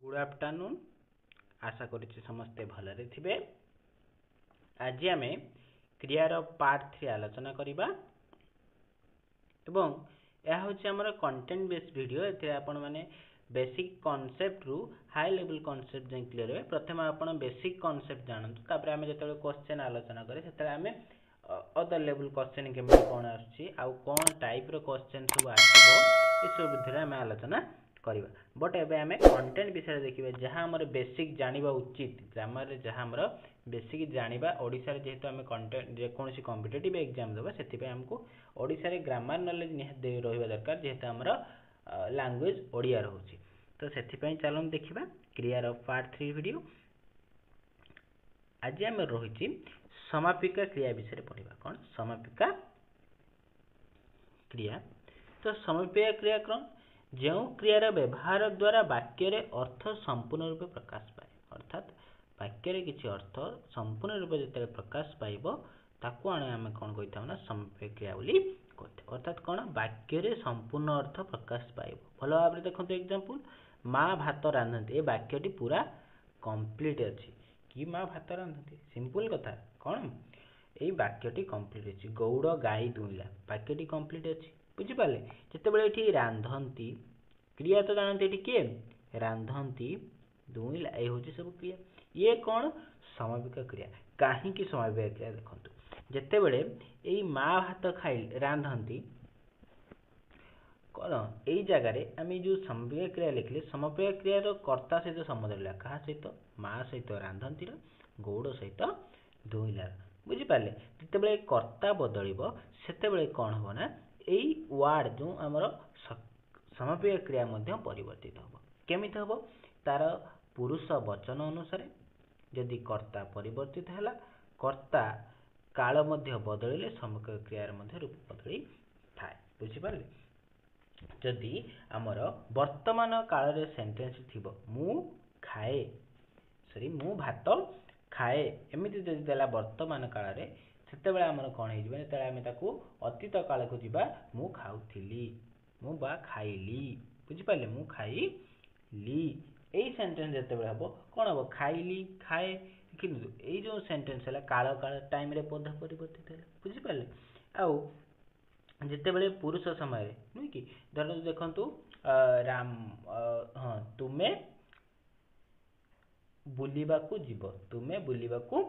Good afternoon आशा करुच्ची समस्ते भलरे थिबे। आज आमे क्रियार पार्ट 3 आलोचना करिबा एवं यह होची हमर कंटेंट बेस्ड वीडियो। एते आपण माने बेसिक कांसेप्ट रु हाई लेवल कांसेप्ट जे क्लियर हे। प्रथम आपण बेसिक कांसेप्ट जानंतु, तापर आमे जतले क्वेश्चन आलोचना करे सेतले आमे अदर लेवल क्वेश्चन केमे कोन आछि आ कोन टाइप रो क्वेश्चन सब आछिबो ए सब विषय आमे आलोचना करिबा। बट एबे आमे कंटेंट विषय देखिबा जहां हमर बेसिक जानिबा उचित। ग्रामर रे जहां हमर बेसिक जानिबा ओडिसा रे जेहेतु आमे कंटेंट जे कोनसी कॉम्पिटिटिव एग्जाम देबा सेति पे हमको ओडिसा रे ग्रामर नॉलेज निहात दे रहिबा दरकार, जेहेतु हमर लैंग्वेज ओडिया रहउची। तो सेति पे चलन देखिबा क्रिया रो पार्ट 3 वीडियो। आज आमे रहिची समापिका क्रिया विषय पढिबा। कोन समापिका क्रिया? तो समापिका क्रिया कोन? जो क्रियार व्यवहार द्वारा वाक्य रे अर्थ संपूर्ण रूपे प्रकाश पाए, अर्थात वाक्य रे किछि अर्थ संपूर्ण रूपे जते प्रकाश पाइबो ताकू आमे कोन कहिथाउ ना समापिका क्रिया बोली कहिथाउ। अर्थात कोन वाक्य रे संपूर्ण अर्थ प्रकाश पाइबो। भलो भाबरे देखंतु एग्जांपल, मां भात रांधती। ए वाक्यटी पूरा कंप्लीट अछि कि मां भात रांधती, सिंपल कथा। कोन एई वाक्यटी कंप्लीट अछि। गौड़ गाई दुइला, वाक्यटी कंप्लीट अछि। बुझि पाले? जते बेले एठी रांधंती क्रिया तो जानते एठी के रांधंती दुइला, ए होची सब क्रिया। ये कोन समापिका क्रिया। काहे कि समापिका क्रिया देखंतु, जते बेले एई मां भात खाइ रांधंती कोन एई जगह रे आमी जो समापिका क्रिया लिखले, समापिका क्रिया रो कर्ता सहित संबंध रहला। कहा सहित? मां सहित रांधंती रो, गौड़ सहित दुइला। बुझि पाले? जते बेले कर्ता बदलिबो सेते बेले कोन हो ना एई वर्ड जो हमर समापिका क्रिया मध्ये परिवर्तित होबो। केमिति होबो? तार पुरुष वचन अनुसार यदि कर्ता परिवर्तित हैला, कर्ता काल मध्ये बदलिले समापिका क्रिया मध्ये रूप बदली थाए। बुझि पाले? जदि हमर वर्तमान काल रे सेंटेंस थिबो मु खाए, सॉरी मु भात खाए, एमिति जदि देला वर्तमान काल रे, सेते बेले हमर कोन हे जिबे तेला हम ताकू अतीत काल को जिबा मु खाउथिली, मु बा खाइली। बुझि पाले? मु खाइली। एई सेंटेंस जते बेले हबो कोन हबो? खाइली, खाए। किंतु एई जो सेंटेंस हला काल काल टाइम रे पद परिवर्तित हैला। बुझि पाले? आउ जते बेले पुरुष समय रे नुई कि धर देखंतु राम हां तुमे बुलिबा को जिवो, तुमे बुलिबा को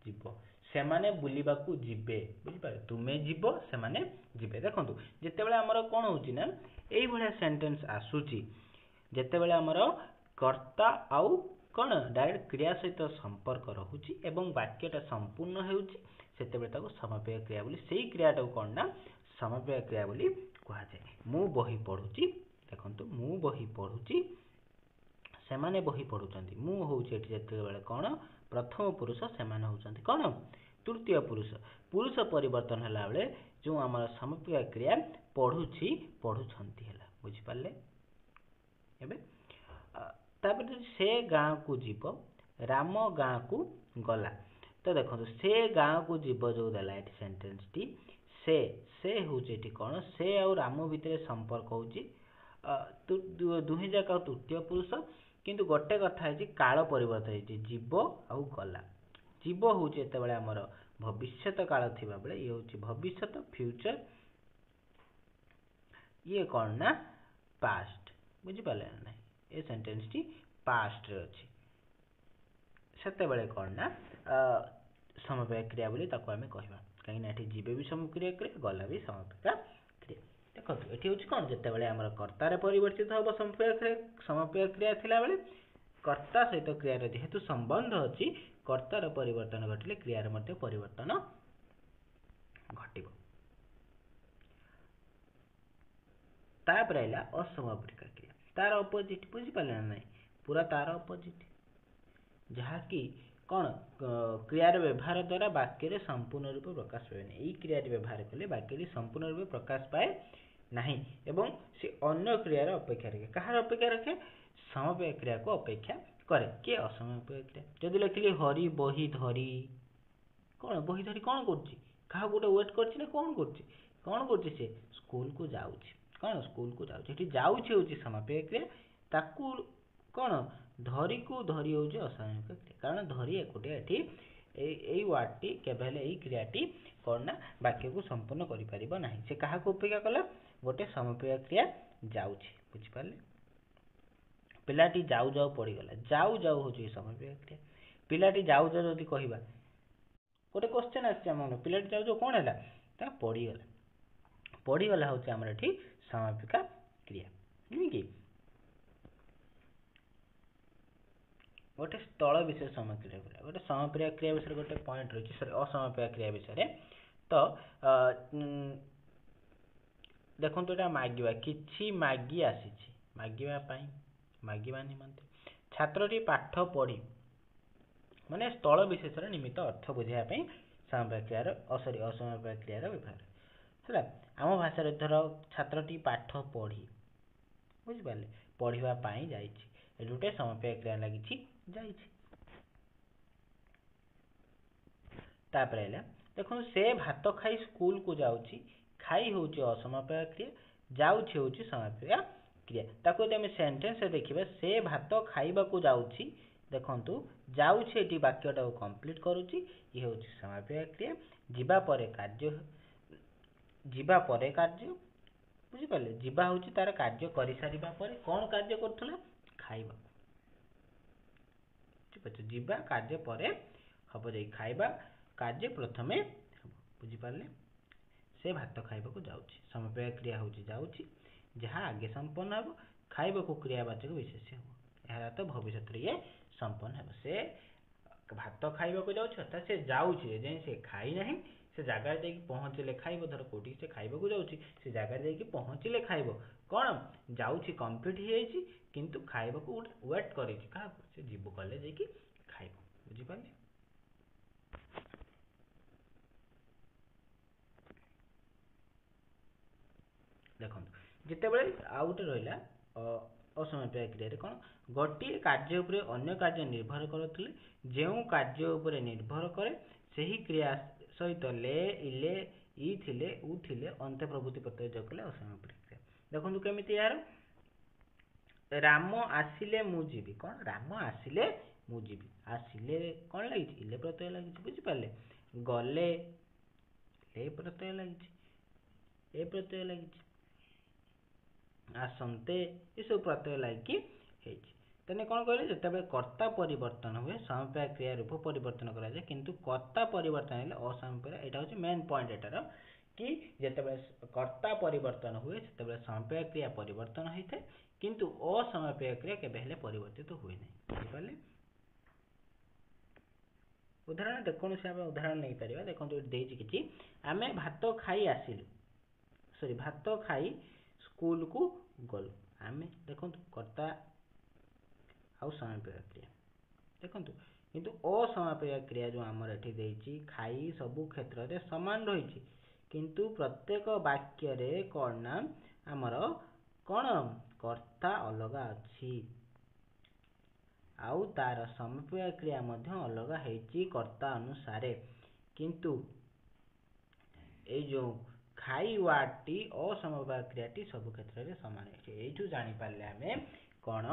जिवो, सेमाने बुलिबा को जिबे। बुझि पाले? तुमे जिवो, सेमाने जिबे। देखंतु जते बेले हमर कोन होची ना एई भलिया सेंटेंस आसुची, जते बेले हमर कर्ता आउ कोन डायरेक्ट क्रिया सहित संपर्क रहुची एवं वाक्यटा संपूर्ण हेउची, सेते बेले ताको समापिका क्रिया बोली, सेई क्रियाटा कोन ना समापिका क्रिया बोली कहा जाय। मु बही पढुची, देखंतु मु बही पढुची, सेमाने बही पढुचंती। मु होउची एठी जते बेले कोन प्रथम पुरुष, सेमाने होउचंती कोन तृतीय पुरुष। पुरुष परिवर्तन हला बेले जो हमर समापिका क्रिया पढुची पढुचंती हला। बुझि पाले? एबे तापर से गां को जीव, राम गां को गला। तो देखो से गां को जीव जो देला एठी सेंटेंस टी, से होची एठी कोन से और राम भितरे संपर्क होची दुहे जाका तृतीय पुरुष। किंतु गोटे कथा है काल परिवर्तन है, जीव आउ गला। जीव होची एते बेले हमर भविष्यत काल थिबा बेले ये होची भविष्यत फ्यूचर, ये कोन ना पास्ट। बुझि पाले ना? ए सेंटेंस टी पास्ट रे अछि, सेते बेले कोन ना समापिका क्रिया बोली ताको हमें कहबा। काहे ना एठी जीवे भी समापिका क्रिया, गला भी समापिका क्रिया। देखो एठी होची कोन जते बेले हमर कर्ता रे परिवर्तित होबो समापिका क्रिया थिला बेले कर्ता सहित क्रिया रे जेहेतु संबंध अछि, कर्ता रे परिवर्तन घटिले क्रिया रे मध्ये परिवर्तन घटिबो। तापर आइला असमापिका क्रिया, तार अपोजिट। बुझि पाले ना नहीं? पूरा तार अपोजिट, जहा कि कोन क्रिया रे व्यवहार द्वारा वाक्य रे संपूर्ण रूप प्रकाश पाए नहीं। एई क्रिया रे व्यवहार कले वाक्य रे संपूर्ण रूप प्रकाश पाए नहीं एवं से अन्य क्रिया रे अपेक्षा रखे। कहार अपेक्षा रखे? समापिका क्रिया को अपेक्षा करे। के असमापिका क्रिया? जदि लिखली हरि बही धरी, कोन बही धरी कोन करछि? कहा गोटे वेट करछि ना कोन करछि? कोन करछि? से स्कूल को जाउछि। कोन स्कूल को जाउछि? एठी जाउछि होछि समापिका क्रिया, ताकू कोन ଧରି को धरी होउची असामयिक क्रिया कारण धरी एकोटिया एठी एई वार्डटी केबेले एई क्रियाटी कोन ना वाक्य को संपूर्ण करि परिबो नाही से काहा को अपेक्षा कला गोटे समापय क्रिया जाउची बुझि पाले पिलाटी जाउ जाउ पड़ी गला जाउ जाउ होची समापय क्रिया पिलाटी जाउ जाउ जदी कहिबा गोटे क्वेश्चन आछि हमन पिलाटी जाउ जाउ कोन हैला ता पड़ी गला होची हमर एठी समापिका क्रिया नी कि गोटे स्थल विशेष समापय क्रिया गोटे समापय क्रिया विषय गोटे पॉइंट रही सॉरी असमापय क्रिया विषय तो देखो तो मागिबा किछि मागी आसीछि मागिबा पई मागिबा निमंते छात्रटी पाठ पढ़ी माने स्थल विशेष निमित्त अर्थ बुझाइया पई समापय क्रिया असमापय क्रिया व्यवहार हैला आम भाषा रे धर छात्रटी पाठ पढ़ी बुझि पाले पढ़िबा पई जाईछि ए दुटे समापय क्रिया लागिछि जाईछि तापरे हैला देखो से भात खाई स्कूल को जाउछि खाई होउछि असमापय क्रिया जाउछि होउछि समापय क्रिया ताको हम सेंटेंस देखिबा से भात खाइबा को जाउछि देखंतु जाउछि एटी वाक्यटा को कंप्लीट करूछि ई होउछि समापय क्रिया जिबा परे कार्य बुझि पाले जिबा होउछि तार कार्य करि सारिबा परे कोन कार्य करथला खाइबा ठीक अछि जिबा कार्य परे हबो जे खाइबा कार्य प्रथमे बुझि पाले से भात खाइबा को जाउछि समापय क्रिया होउछि जाउछि जहाँ आगे संपन्न हो खाइबा को क्रियावाचक विशेष्य हो एहा तो भविष्य रे ये संपन्न हो से भात खाइबा को जाउछि अर्थात से जाउछि जे से खाइ नाही से जगह जाई पहुंचले खाइबो धर कोठी से खाइबा को जाउछि से जगह जाई पहुंचले खाइबो कोन जाउछि कंप्लीट ही हेछि किंतु खाइबा को वेट करै छि का से जीव कले जाई कि खाइबो बुझि पाले देखो जितेबले आउट रहिला असमापय क्रिया कोन गोटे कार्य उपरे अन्य कार्य निर्भर करथले जेउ कार्य उपरे निर्भर करे सही क्रिया सहित ले इले ई थिले उ थिले अंत प्रभुति प्रत्यय जकले असमापय क्रिया देखो केमिति यार राम आसिले मु जीवी कोन राम आसिले मु जीवी आसिले कोन लागि इले प्रत्यय लागि बुझि पाले गले ले प्रत्यय लागि ए प्रत्यय लागि आसंते ये सब प्रत्यय लाइक तेने कौन कहले जितेबाला कर्ता परिवर्तन हुए समापय क्रिया रूप परिवर्तन करा जाए किंतु कर्ता परिवर्तन हेले असमापय एटा होची मेन पॉइंट एटार कि जितेबाला कर्ता परिवर्तन हुए सेतेबाला समापय क्रिया परिवर्तन होइथे किंतु असमापय क्रिया केबे हेले परिवर्तित हुए नै बुझि पाले उदाहरण देखोन से हम उदाहरण नै परिबा देखो तो देछि किछि आमे भात खाई आसिलु सॉरी भात खाई स्कूल को गलु आमे देखंतु कर्ता आउ समापय क्रिया देखंतु किंतु असमापय क्रिया जो हमर एठी देछि खाई सब क्षेत्र रे समान रहिछि किंतु प्रत्येक वाक्य रे कोन ना हमर कोन कर्ता अलगा अछि आउ तार समापय क्रिया मध्ये अलगा हेछि कर्ता अनुसारे किंतु ए जो खाई वार्डटी असमापय क्रियाटी सब क्षेत्र रे समान है एठू जानि पाले हमें कोन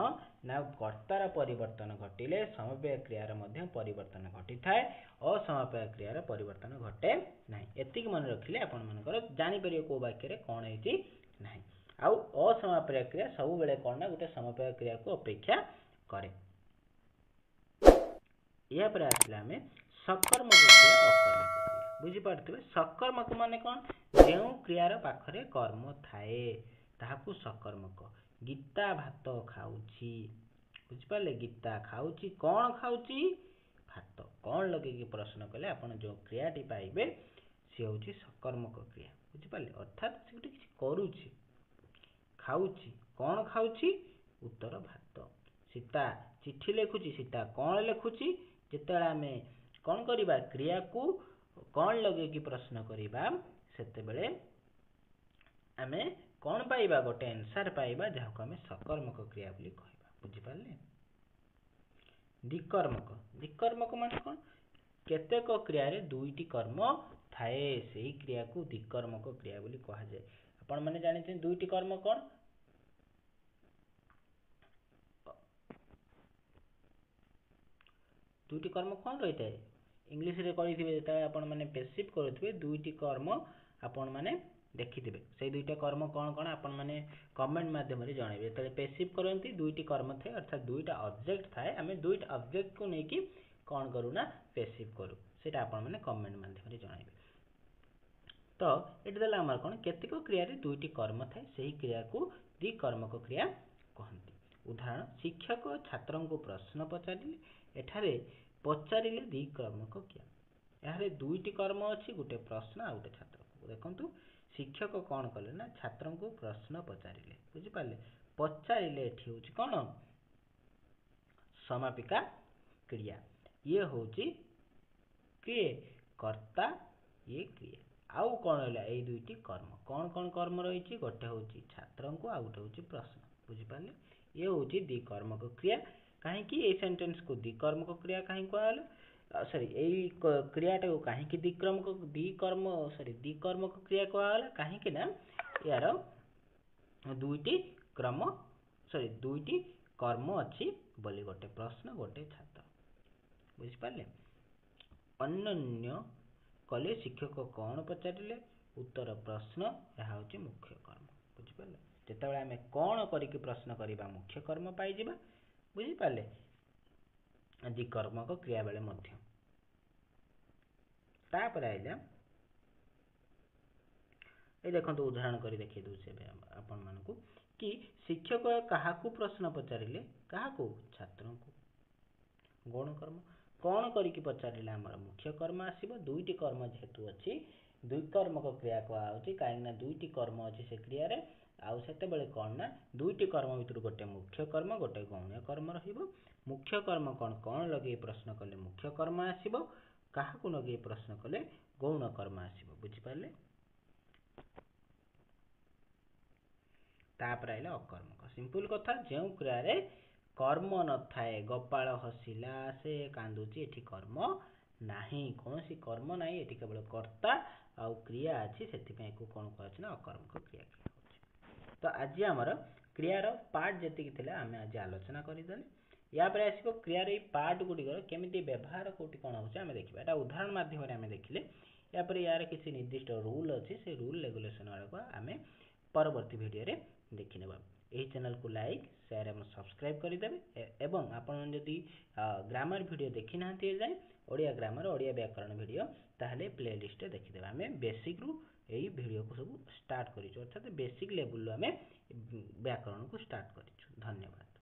ना कर्तार परिवर्तन घटिले समापय क्रियार मध्ये परिवर्तन घटि थाए असमापय क्रियार परिवर्तन घटे नाही एतिक मन रखिले आपण मनकर जानि परियो को वाक्य रे कोन हेछि नाही आउ असमापय क्रिया सब बेले कोन ना गुटे समापय क्रिया को अपेक्षा करे या पर आसला हमें सकर्मक क्रिया अकर्मक क्रिया बुझि पारथिबे सकर्मक माने कोन जेउ क्रियार पाखरे कर्म थाए ताहाकू सकर्मक गीता भात खाउची बुझि पाले गीता खाउची कोन खाउची भात कोन लगे कि प्रश्न कले आपण जो क्रियाटी पाइबे से होची सकर्मक क्रिया बुझि पाले अर्थात से गुटे किछि करूची खाउची कोन खाउची उत्तर भात सीता चिट्ठी लेखुची सीता कोन लेखुची जेतेला हमें कोन करिबा क्रिया को कोन लगे कि प्रश्न करिबा सेते बेले हमें कोन पाइबा गोटे आंसर पाइबा जहा को हमें सकर्मक क्रिया बोली कहबा बुझि पाले द्विकर्मक माने कोन केतेक क्रिया रे दुईटी कर्म थाए सेही क्रिया को द्विकर्मक क्रिया बोली कहा जाय आपण माने जानि छै दुईटी कर्म कोन ଦୁଇଟି କର୍ମ କ'ଣ ରହିଥାଏ ଇଂଲିଶରେ କହିଥିବେ ଯେତେବେଳେ ଆପଣମାନେ ପେସିଭ୍ କରୁଥିବେ ଦୁଇଟି କର୍ମ ଆପଣମାନେ ଦେଖିଥିବେ ସେଇ ଦୁଇଟା କର୍ମ କ'ଣ କ'ଣ ଆପଣମାନେ କମେଣ୍ଟ ମାଧ୍ୟମରେ ଜଣାଇବେ ଯେତେବେଳେ ପେସିଭ୍ କରନ୍ତି ଦୁଇଟି କର୍ମ ଥାଏ ଅର୍ଥାତ୍ ଦୁଇଟା ଅବଜେକ୍ଟ ଥାଏ ଆମେ ଦୁଇଟା ଅବଜେକ୍ଟକୁ ନେଇକି କ'ଣ କରୁ ନା ପେସିଭ୍ କରୁ ସେଇଟା ଆପଣମାନେ କମେଣ୍ଟ ମାଧ୍ୟମରେ ଜଣାଇବେ ତ ଏଠି ଦେଲା ଆମର କ'ଣ କେତେକ କ୍ରିୟାରେ ଦୁଇଟି କର୍ମ ଥାଏ ସେହି କ୍ରିୟାକୁ ଦ୍ୱିକର୍ମକ କ୍ରିୟା କହନ୍ତି ଉଦାହରଣ ଶିକ୍ଷକ ଛାତ୍ରଙ୍କୁ ପ୍ରଶ୍ନ ପଚାରିଲେ ଏଠାରେ ପଚାରିଲେ ଦ୍ୱିକର୍ମକ କ୍ରିୟା ଏଠାରେ ଦୁଇଟି କର୍ମ ଅଛି ଗୋଟେ ପ୍ରଶ୍ନ ଆଉ ଗୋଟେ ଛାତ୍ରକୁ ଦେଖନ୍ତୁ ଶିକ୍ଷକ କ'ଣ କଲେ ନା ଛାତ୍ରଙ୍କୁ ପ୍ରଶ୍ନ ପଚାରିଲେ ବୁଝିପାରିଲେ ପଚାରିଲେ ଏଠି ହେଉଛି କ'ଣ ସମାପିକା କ୍ରିୟା ଇଏ ହେଉଛି କିଏ କର୍ତ୍ତା ଇଏ କ୍ରିୟା ଆଉ କ'ଣ ହେଲା ଏଇ ଦୁଇଟି କର୍ମ କ'ଣ କ'ଣ କର୍ମ ରହିଛି ଗୋଟେ ହେଉଛି ଛାତ୍ରଙ୍କୁ ଆଉ ଗୋଟେ ହେଉଛି ପ୍ରଶ୍ନ ବୁଝିପାରିଲେ ଇଏ ହେଉଛି ଦ୍ୱିକର୍ମକ କ୍ରିୟା କାହିଁକି ଏଇ ସେଣ୍ଟେନ୍ସକୁ ଦ୍ୱିକର୍ମକ କ୍ରିୟା କାହିଁକି କୁହାଗଲା ସରି ଏଇ କ୍ରିୟାଟାକୁ କାହିଁକି ଦ୍ୱିକର୍ମକ କ୍ରିୟା କୁହାଗଲା କାହିଁକି ନା ଏହାର ଦୁଇଟି କର୍ମ ଅଛି ବୋଲି ଗୋଟେ ପ୍ରଶ୍ନ ଗୋଟେ ଛାତ୍ର ବୁଝିପାରିଲେ ଅନ୍ୟନ୍ୟ କଲେ ଶିକ୍ଷକ କ'ଣ ପଚାରିଲେ ଉତ୍ତର ପ୍ରଶ୍ନ ଏହା ହେଉଛି ମୁଖ୍ୟ କର୍ମ ବୁଝିପାରିଲେ ଯେତେବେଳେ ଆମେ କ'ଣ କରିକି ପ୍ରଶ୍ନ କରିବା ମୁଖ୍ୟ କର୍ମ ପାଇଯିବା ବୁଝିପାରିଲେ ଦ୍ୱିକର୍ମକ କ୍ରିୟା ବେଳେ ମଧ୍ୟ ତାପରେ ଆଇଲା এই ଦେଖନ୍ତୁ ଉଦାହରଣ କରି ଦେଖେଇ ଦଉଛି ଏବେ ଆପଣମାନଙ୍କୁ କି ଶିକ୍ଷକ କାହାକୁ ପ୍ରଶ୍ନ ପଚାରିଲେ କାହାକୁ ଛାତ୍ରଙ୍କୁ ଗୌଣ କର୍ମ କ'ଣ କରିକି ପଚାରିଲେ ଆମର ମୁଖ୍ୟ କର୍ମ ଆସିବ ଦୁଇଟି କର୍ମ ଯେହେତୁ ଅଛି ଦ୍ୱିକର୍ମକ କ୍ରିୟା କୁହାଯାଉଛି କାହିଁକି ନା ଦୁଇଟି କର୍ମ ଅଛି ସେ କ୍ରିୟାରେ ଆଉ ସେତେବେଳେ କ'ଣ ନା ଦୁଇଟି କର୍ମ ଭିତରୁ ଗୋଟେ ମୁଖ୍ୟ କର୍ମ ଗୋଟେ ଗୌଣ କର୍ମ ରହିବ ମୁଖ୍ୟ କର୍ମ କ'ଣ ଲଗେଇ ପ୍ରଶ୍ନ କଲେ ମୁଖ୍ୟ କର୍ମ ଆସିବ କାହାକୁ ଲଗେଇ ପ୍ରଶ୍ନ କଲେ ଗୌଣ କର୍ମ ଆସିବ ବୁଝିପାରିଲେ ତାପରେ ଆଇଲା ଅକର୍ମକ ସିମ୍ପଲ କଥା ଯେଉଁ କ୍ରିୟାରେ କର୍ମ ନଥାଏ ଗୋପାଳ ହସିଲା ସେ କାନ୍ଦୁଛି ଏଠି କର୍ମ ନାହିଁ କୌଣସି କର୍ମ ନାହିଁ ଏଠି କେବଳ କର୍ତ୍ତା ଆଉ କ୍ରିୟା ଅଛି ସେଥିପାଇଁ ଏକୁ କ'ଣ କୁହାଯାଉଛି ନା ଅକର୍ମକ କ୍ରିୟା କୁହାଯାଉଛି ତ ଆଜି ଆମର କ୍ରିୟାର ପାର୍ଟ ଯେତିକି ଥିଲା ଆମେ ଆଜି ଆଲୋଚନା କରିଦେଲେ ୟା ପରେ ଆସିବ କ୍ରିୟାର ଏଇ ପାର୍ଟ ଗୁଡ଼ିକର କେମିତି ବ୍ୟବହାର କୋଉଠି କ'ଣ ହେଉଛି ଆମେ ଦେଖିବା ଏଟା ଉଦାହରଣ ମାଧ୍ୟମରେ ଆମେ ଦେଖିଲେ ୟା ପରେ ୟାର କିଛି ନିର୍ଦ୍ଦିଷ୍ଟ ରୁଲ୍ ଅଛି ସେ ରୁଲ୍ ରେଗୁଲେସନ୍ ଗୁଡ଼ାକ ଆମେ ପରବର୍ତ୍ତୀ ଭିଡ଼ିଓରେ ଦେଖିନେବା ଏହି ଚ୍ୟାନେଲକୁ ଲାଇକ୍ ସେୟାର ଏବଂ ସବସ୍କ୍ରାଇବ୍ କରିଦେବେ ଏବଂ ଆପଣ ଯଦି ଗ୍ରାମାର ଭିଡ଼ିଓ ଦେଖିନାହାନ୍ତି ଏଯାଏଁ ଓଡ଼ିଆ ଗ୍ରାମାର ଓଡ଼ିଆ ବ୍ୟାକରଣ ଭିଡ଼ିଓ ତାହେଲେ ପ୍ଲେଲିଷ୍ଟରେ ଦେଖିଦେବେ ଆମେ ବେସିକ୍ରୁ ଏଇ ଭିଡ଼ିଓକୁ ସବୁ ଷ୍ଟାର୍ଟ କରିଛୁ ଅର୍ଥାତ୍ ବେସିକ୍ ଲେବୁଲରୁ ଆମେ ବ୍ୟାକରଣକୁ ଷ୍ଟାର୍ଟ କରିଛୁ ଧନ୍ୟବାଦ